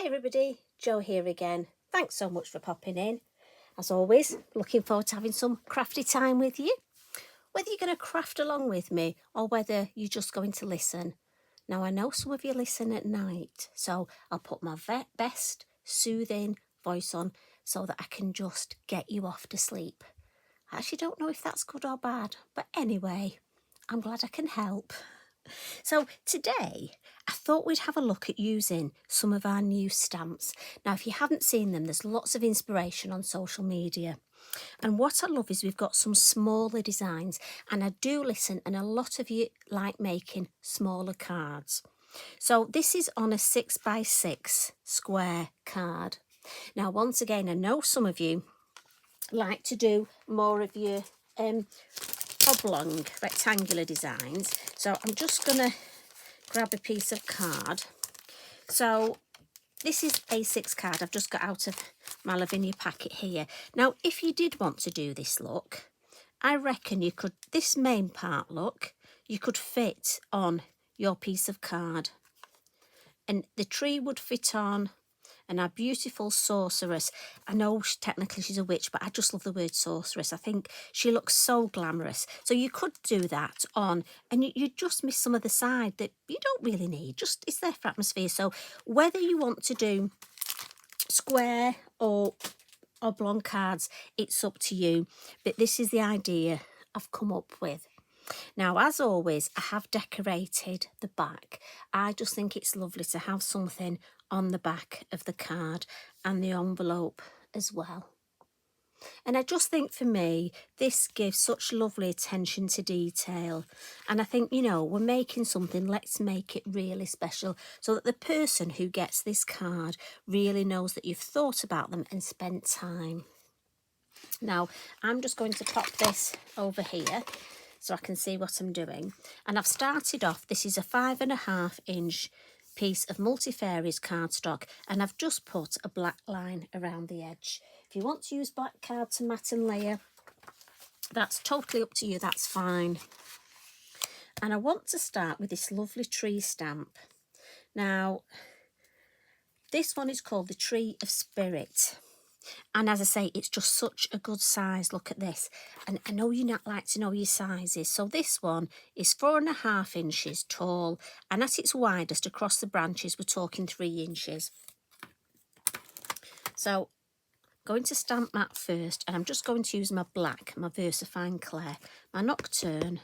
Hi everybody, Jo here again. Thanks so much for popping in. As always, looking forward to having some crafty time with you. Whether you're going to craft along with me or whether you're just going to listen. Now I know some of you listen at night, so I'll put my best soothing voice on so that I can just get you off to sleep. I actually don't know if that's good or bad, but anyway, I'm glad I can help. So today, I thought we'd have a look at using some of our new stamps. Now, if you haven't seen them, there's lots of inspiration on social media. And what I love is we've got some smaller designs, and I do listen, and a lot of you like making smaller cards. So this is on a 6x6 square card. Now, once again, I know some of you like to do more of your oblong rectangular designs, so I'm just gonna grab a piece of card. So this is A6 card I've just got out of my Lavinia packet here. Now if you did want to do this look, I reckon you could, this main part look, you could fit on your piece of card, and the tree would fit on, and our beautiful sorceress. I know technically she's a witch, but I just love the word sorceress. I think she looks so glamorous. So you could do that on, and you just miss some of the side that you don't really need. Just, it's there for atmosphere. So whether you want to do square or oblong cards, it's up to you. But this is the idea I've come up with. Now, as always, I have decorated the back. I just think it's lovely to have something on the back of the card and the envelope as well. And I just think for me, this gives such lovely attention to detail. And I think, you know, we're making something, let's make it really special so that the person who gets this card really knows that you've thought about them and spent time. Now, I'm just going to pop this over here so I can see what I'm doing. And I've started off, this is a 5.5 inch piece of Multifarious cardstock, and I've just put a black line around the edge. If you want to use black card to mat and layer, that's totally up to you, that's fine. And I want to start with this lovely tree stamp. Now, this one is called the Tree of Spirit. And as I say, it's just such a good size. Look at this. And I know you not like to know your sizes. So this one is 4.5 inches tall. And at its widest across the branches, we're talking 3 inches. So I'm going to stamp that first. And I'm just going to use my black, my Versafine Clair, my Nocturne.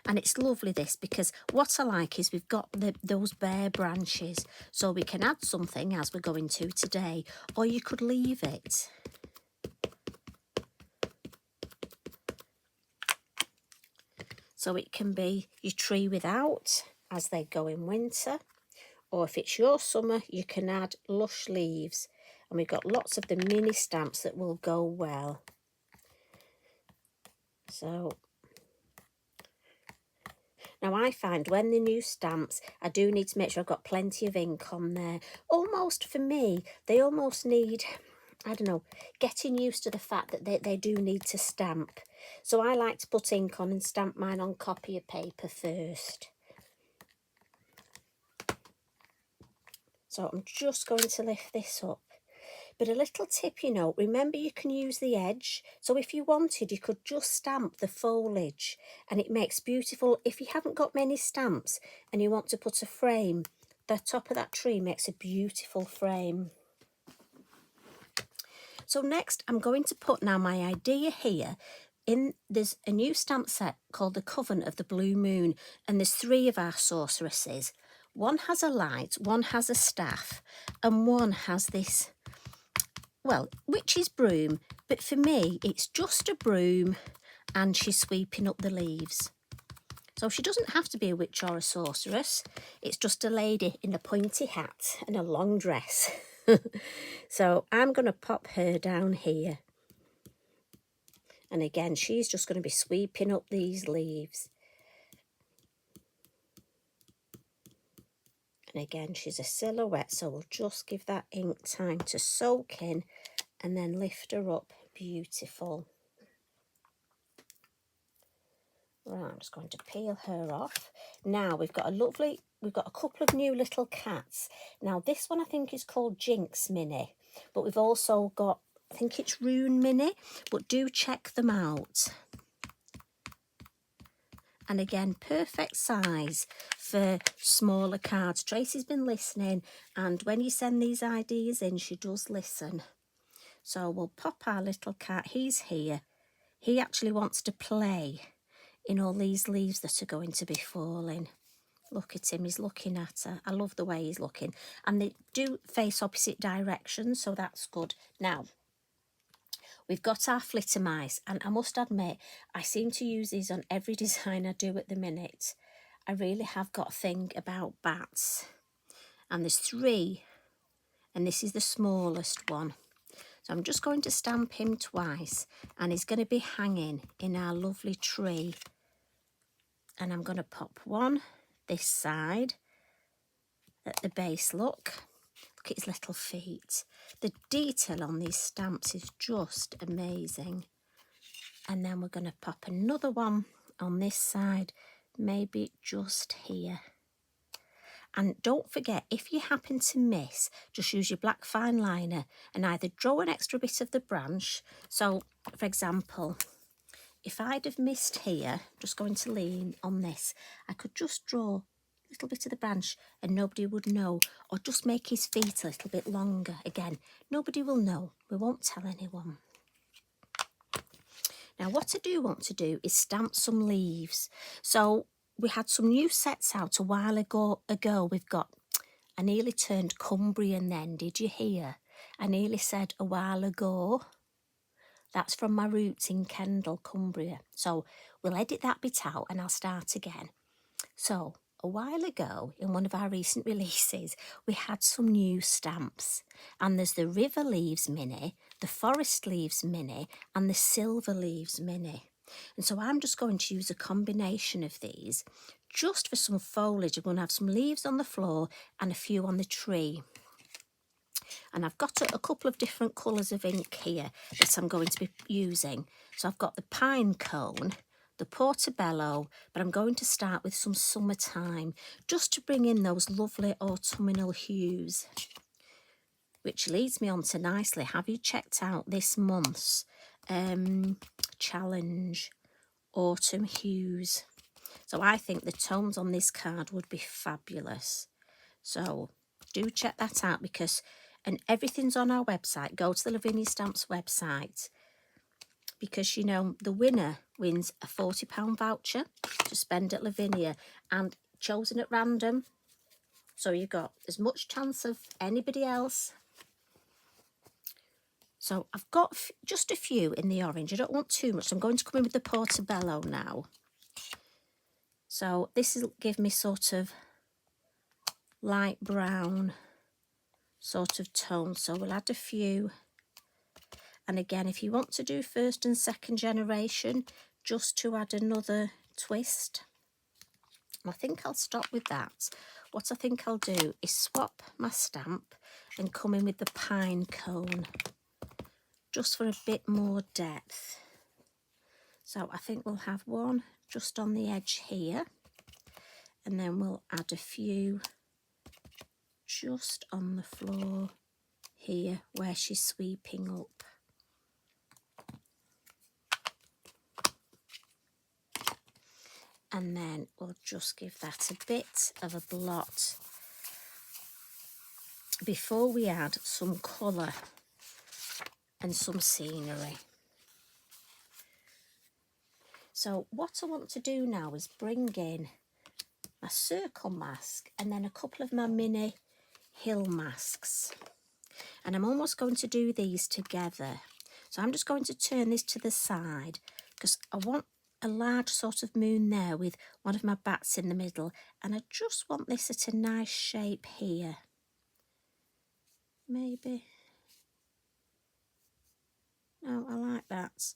And it's lovely this, because what I like is we've got those bare branches, so we can add something as we're going to today, or you could leave it. So it can be your tree without as they go in winter, or if it's your summer, you can add lush leaves. And we've got lots of the mini stamps that will go well. So now I find when the new stamps, I do need to make sure I've got plenty of ink on there. Almost for me, they almost need, I don't know, getting used to the fact that they do need to stamp. So I like to put ink on and stamp mine on copy of paper first. So I'm just going to lift this up. But a little tip, you know, remember you can use the edge. So if you wanted, you could just stamp the foliage, and it makes beautiful. If you haven't got many stamps and you want to put a frame, the top of that tree makes a beautiful frame. So next, I'm going to put now my idea here. There's a new stamp set called the Coven of the Blue Moon, and there's 3 of our sorceresses. One has a light, one has a staff, and one has this, well, witch's broom, but for me it's just a broom and she's sweeping up the leaves. So she doesn't have to be a witch or a sorceress, it's just a lady in a pointy hat and a long dress. So I'm going to pop her down here, and again she's just going to be sweeping up these leaves. And again she's a silhouette, so we'll just give that ink time to soak in and then lift her up. Beautiful. Right, I'm just going to peel her off. Now we've we've got a couple of new little cats. Now this one I think is called Jinx Mini, but we've also got, I think it's Rune Mini, but do check them out. And again, perfect size for smaller cards. Tracy's been listening, and when you send these ideas in, she does listen. So we'll pop our little cat. He's here. He actually wants to play in all these leaves that are going to be falling. Look at him, he's looking at her. I love the way he's looking. And they do face opposite directions, so that's good. Now, we've got our Flittermice, and I must admit, I seem to use these on every design I do at the minute. I really have got a thing about bats. And there's 3, and this is the smallest one. So I'm just going to stamp him twice, and he's going to be hanging in our lovely tree. And I'm going to pop one this side at the base. Look at his little feet. The detail on these stamps is just amazing. And then we're going to pop another one on this side, maybe just here. And don't forget, if you happen to miss, just use your black fine liner and either draw an extra bit of the branch. So, for example, if I'd have missed here, just going to lean on this, I could just draw a little bit of the branch and nobody would know, or just make his feet a little bit longer. Again, nobody will know. We won't tell anyone. Now, what I do want to do is stamp some leaves. So we had some new sets out a while ago. We've got, I nearly turned Cumbrian then, did you hear? I nearly said a while ago. That's from my roots in Kendal, Cumbria. So we'll edit that bit out and I'll start again. So a while ago, in one of our recent releases, we had some new stamps. And there's the River Leaves Mini, the Forest Leaves Mini, and the Silver Leaves Mini. And so I'm just going to use a combination of these just for some foliage. I'm going to have some leaves on the floor and a few on the tree. And I've got a couple of different colours of ink here that I'm going to be using. So I've got the Pinecone, the Portobello, but I'm going to start with some Summertime, just to bring in those lovely autumnal hues. Which leads me on to nicely, have you checked out this month's challenge, Autumn Hues? So I think the tones on this card would be fabulous. So do check that out, because, and everything's on our website. Go to the Lavinia Stamps website, because, you know, the winner wins a £40 voucher to spend at Lavinia, and chosen at random. So you've got as much chance of anybody else. So I've got just a few in the orange. I don't want too much. So I'm going to come in with the Portobello now. So this will give me sort of light brown sort of tone. So we'll add a few. And again, if you want to do first and second generation, just to add another twist. I think I'll stop with that. What I think I'll do is swap my stamp and come in with the Pinecone, just for a bit more depth. So I think we'll have one just on the edge here, and then we'll add a few just on the floor here where she's sweeping up. And then we'll just give that a bit of a blot before we add some colour and some scenery. So what I want to do now is bring in my circle mask and then a couple of my mini hill masks. And I'm almost going to do these together. So I'm just going to turn this to the side, because I want a large sort of moon there with one of my bats in the middle, and I just want this at a nice shape here. Maybe. No, I like that.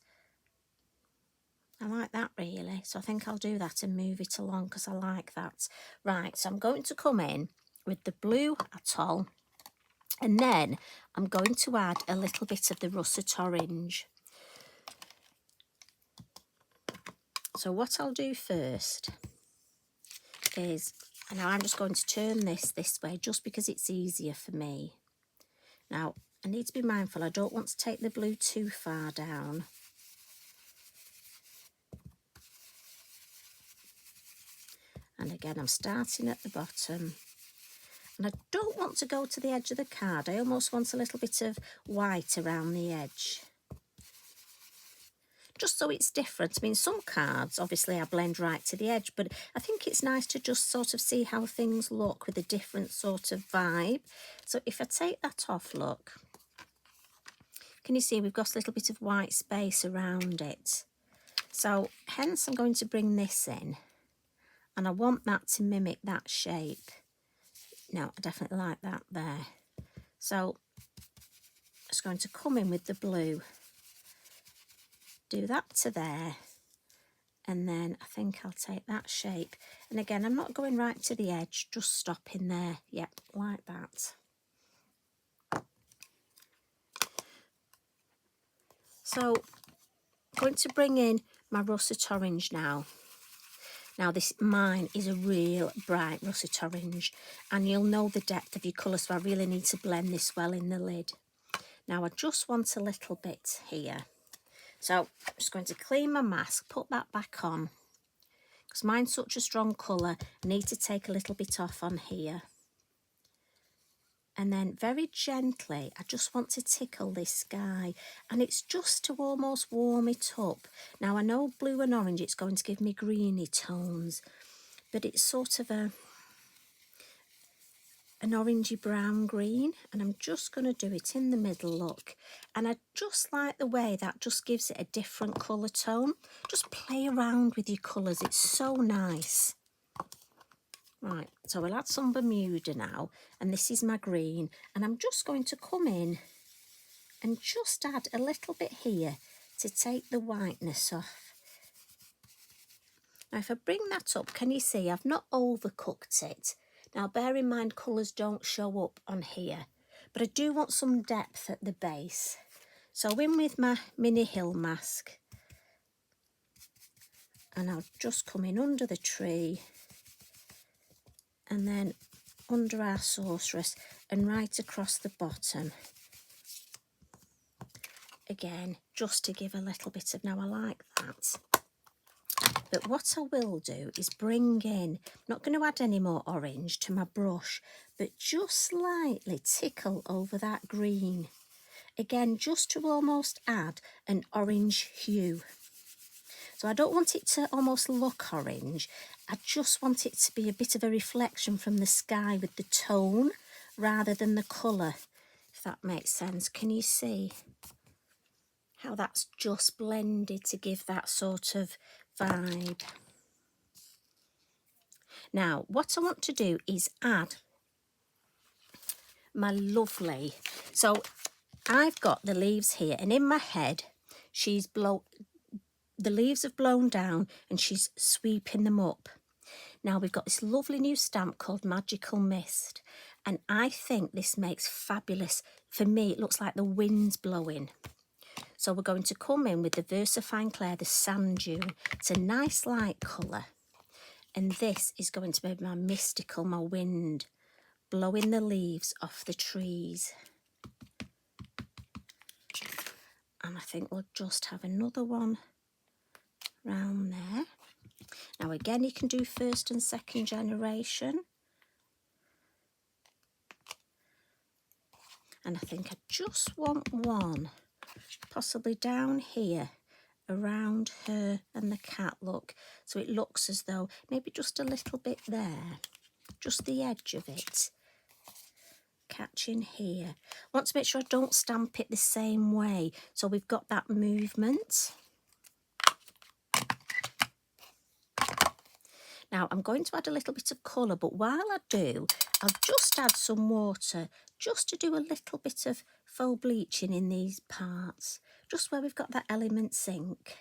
I like that really. So I think I'll do that and move it along, because I like that. Right, so I'm going to come in with the blue Atoll, and then I'm going to add a little bit of the Russet orange. So what I'll do first is And now I'm just going to turn this way just because it's easier for me. Now, I need to be mindful, I don't want to take the blue too far down. And again, I'm starting at the bottom. And I don't want to go to the edge of the card. I almost want a little bit of white around the edge. Just so it's different. I mean, some cards, obviously, I blend right to the edge, but I think it's nice to just sort of see how things look with a different sort of vibe. So if I take that off, look, can you see we've got a little bit of white space around it? So hence I'm going to bring this in, and I want that to mimic that shape. No, I definitely like that there. So just going to come in with the blue, do that to there, and then I think I'll take that shape. And again, I'm not going right to the edge, just stopping there. Yep, like that. So I'm going to bring in my russet orange now. Now mine is a real bright russet orange, and you'll know the depth of your colour, so I really need to blend this well in the lid. Now I just want a little bit here. So I'm just going to clean my mask, put that back on. Because mine's such a strong colour, I need to take a little bit off on here. And then very gently, I just want to tickle this sky. And it's just to almost warm it up. Now I know blue and orange, it's going to give me greeny tones. But it's sort of an orangey brown green, and I'm just going to do it in the middle, look. And I just like the way that just gives it a different colour tone. Just play around with your colours, it's so nice. Right, so we'll add some Bermuda now, and this is my green, and I'm just going to come in and just add a little bit here to take the whiteness off. Now if I bring that up, can you see I've not overcooked it? Now bear in mind colours don't show up on here, but I do want some depth at the base. So in with my mini hill mask, and I'll just come in under the tree, and then under our sorceress, and right across the bottom. Again, just to give a little bit of, now I like that. But what I will do is bring in, I'm not going to add any more orange to my brush, but just slightly tickle over that green. Again, just to almost add an orange hue. So I don't want it to almost look orange. I just want it to be a bit of a reflection from the sky with the tone rather than the colour, if that makes sense. Can you see how that's just blended to give that sort of vibe? Now, what I want to do is add my lovely, so I've got the leaves here, and in my head, the leaves have blown down and she's sweeping them up. Now we've got this lovely new stamp called Magical Mist, and I think this makes fabulous. For me, it looks like the wind's blowing. So we're going to come in with the Versafine Clair, the Sand Dune. It's a nice light colour. And this is going to be my mystical, my wind, blowing the leaves off the trees. And I think we'll just have another one round there. Now again, you can do first and second generation. And I think I just want one, possibly down here, around her and the cat, look. So it looks as though maybe just a little bit there, just the edge of it. Catching here. I want to make sure I don't stamp it the same way. So we've got that movement. Now I'm going to add a little bit of colour, but while I do, I'll just add some water just to do a little bit of faux bleaching in these parts, just where we've got that element zinc.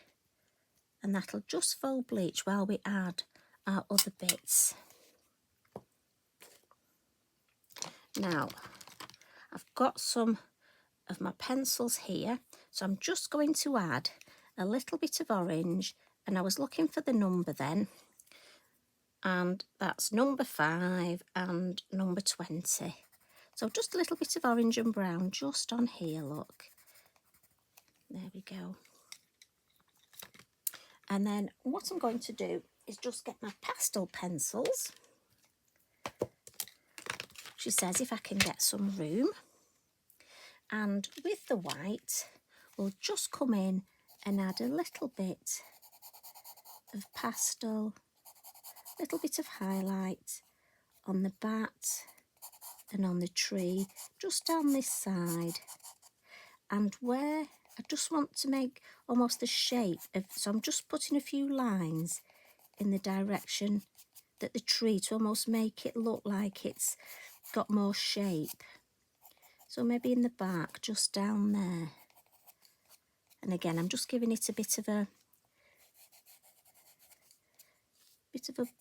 And that'll just faux bleach while we add our other bits. Now, I've got some of my pencils here, so I'm just going to add a little bit of orange, and I was looking for the number then. and that's number 5 and number 20. So just a little bit of orange and brown just on here, look. There we go. And then what I'm going to do is just get my pastel pencils. She says if I can get some room. And with the white, we'll just come in and add a little bit of pastel, a little bit of highlight on the bat and on the tree, just down this side. And where I just want to make almost the shape of, so I'm just putting a few lines in the direction that the tree, to almost make it look like it's got more shape. So maybe in the bark, just down there. And again, I'm just giving it a bit of a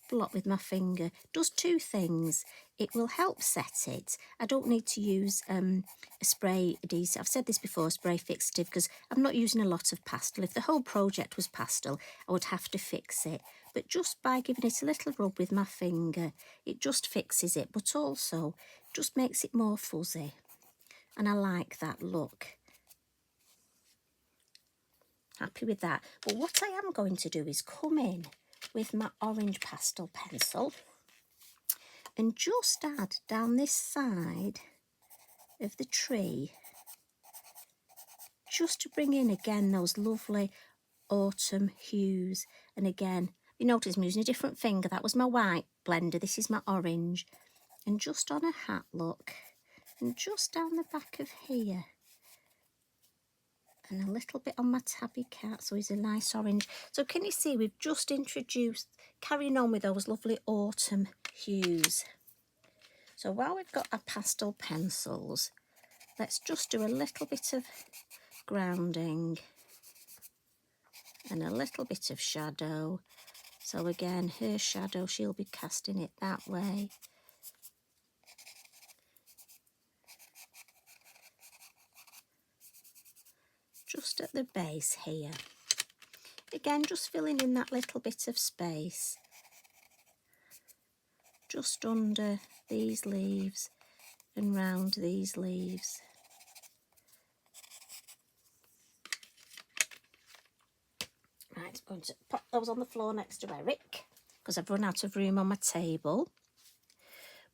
blot with my finger. Does two things. It will help set it. I don't need to use a spray adhesive. I've said this before, spray fixative, because I'm not using a lot of pastel. If the whole project was pastel, I would have to fix it. But just by giving it a little rub with my finger, it just fixes it, but also just makes it more fuzzy. And I like that look. Happy with that. But what I am going to do is come in with my orange pastel pencil and just add down this side of the tree, just to bring in again those lovely autumn hues. And again, you notice I'm using a different finger. That was my white blender, this is my orange. And just on a hat, look, and just down the back of here, and a little bit on my tabby cat, so he's a nice orange. So can you see we've just introduced, carrying on with those lovely autumn hues. So while we've got our pastel pencils, let's just do a little bit of grounding and a little bit of shadow. So again, her shadow, she'll be casting it that way. Just at the base here. Again, just filling in that little bit of space. Just under these leaves and round these leaves. Right, I'm going to pop those on the floor next to Eric because I've run out of room on my table.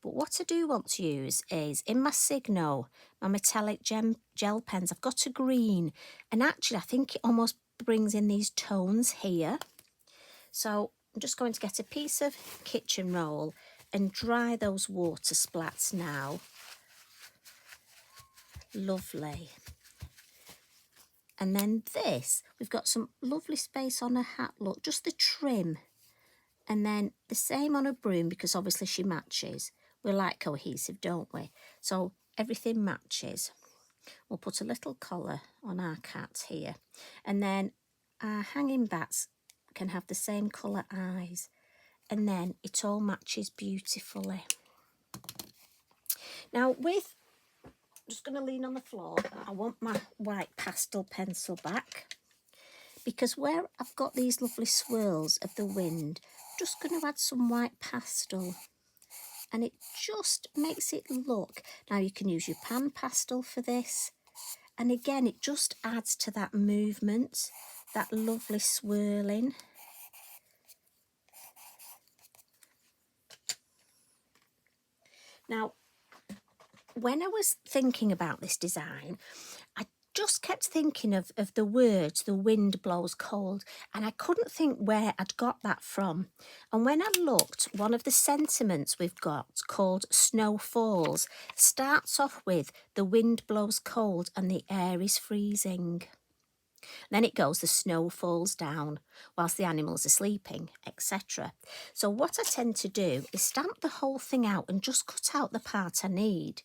But what I do want to use is, in my Signo, my metallic gel pens, I've got a green. And actually, I think it almost brings in these tones here. So I'm just going to get a piece of kitchen roll and dry those water splats now. Lovely. And then this, we've got some lovely space on her hat, look, just the trim. And then the same on a broom, because obviously she matches. We like cohesive, don't we? So everything matches. We'll put a little collar on our cat here. And then our hanging bats can have the same colour eyes. And then it all matches beautifully. Now with, I'm just going to lean on the floor. I want my white pastel pencil back. Because where I've got these lovely swirls of the wind, I'm just going to add some white pastel. And it just makes it look. Now you can use your pan pastel for this. And again, it just adds to that movement, that lovely swirling. Now, when I was thinking about this design, I just kept thinking of the words, the wind blows cold, and I couldn't think where I'd got that from. And when I looked, one of the sentiments we've got, called Snowfalls, starts off with the wind blows cold and the air is freezing. Then it goes, the snow falls down whilst the animals are sleeping, etc. So what I tend to do is stamp the whole thing out and just cut out the part I need.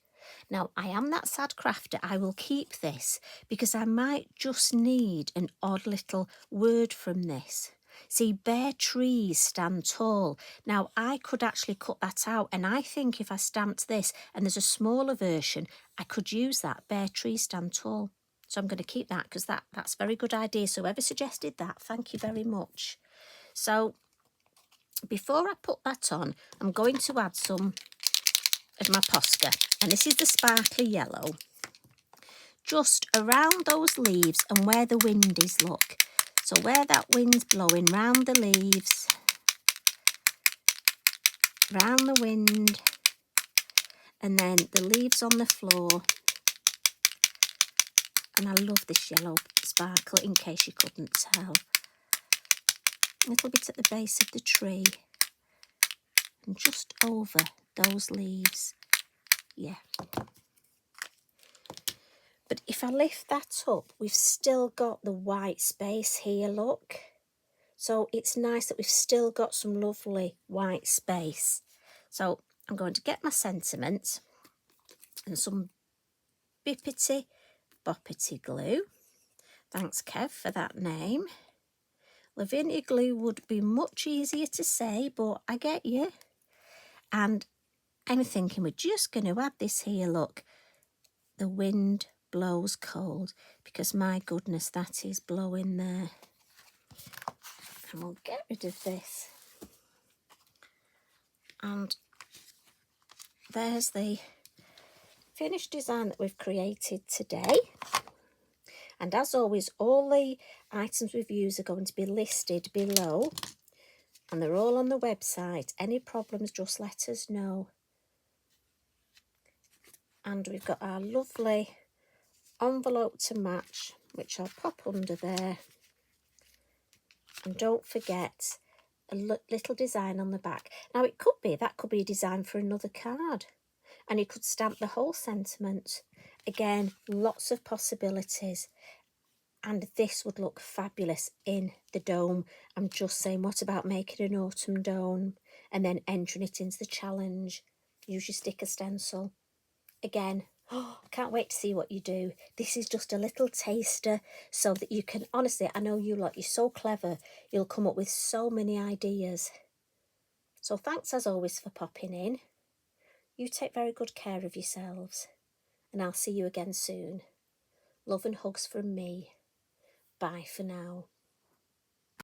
Now, I am that sad crafter, I will keep this because I might just need an odd little word from this. See, bare trees stand tall. Now, I could actually cut that out, and I think if I stamped this and there's a smaller version, I could use that, bare trees stand tall. So I'm going to keep that because that's a very good idea. So whoever suggested that, thank you very much. So before I put that on, I'm going to add some of my Posca, and this is the sparkly yellow, just around those leaves and where the wind is, look. So where that wind's blowing round the leaves, round the wind, and then the leaves on the floor. And I love this yellow sparkle, in case you couldn't tell. A little bit at the base of the tree and just over those leaves. Yeah. But if I lift that up, we've still got the white space here, look. So it's nice that we've still got some lovely white space. So I'm going to get my sentiment and some bippity boppity glue. Thanks, Kev, for that name. Lavinia glue would be much easier to say, but I get you. And I'm thinking we're just going to add this here, look. The wind blows cold, because my goodness, that is blowing there. And we'll get rid of this. And there's the finished design that we've created today. And as always, all the items we've used are going to be listed below, and they're all on the website. Any problems, just let us know. And we've got our lovely envelope to match, which I'll pop under there. And don't forget a little design on the back. Now it could be, that could be a design for another card, and you could stamp the whole sentiment. Again, lots of possibilities. And this would look fabulous in the dome. I'm just saying, what about making an autumn dome and then entering it into the challenge? Use your sticker stencil. Again, I can't wait to see what you do. This is just a little taster so that you can, honestly, I know you lot, you're so clever. You'll come up with so many ideas. So thanks as always for popping in. You take very good care of yourselves, and I'll see you again soon. Love and hugs from me. Bye for now.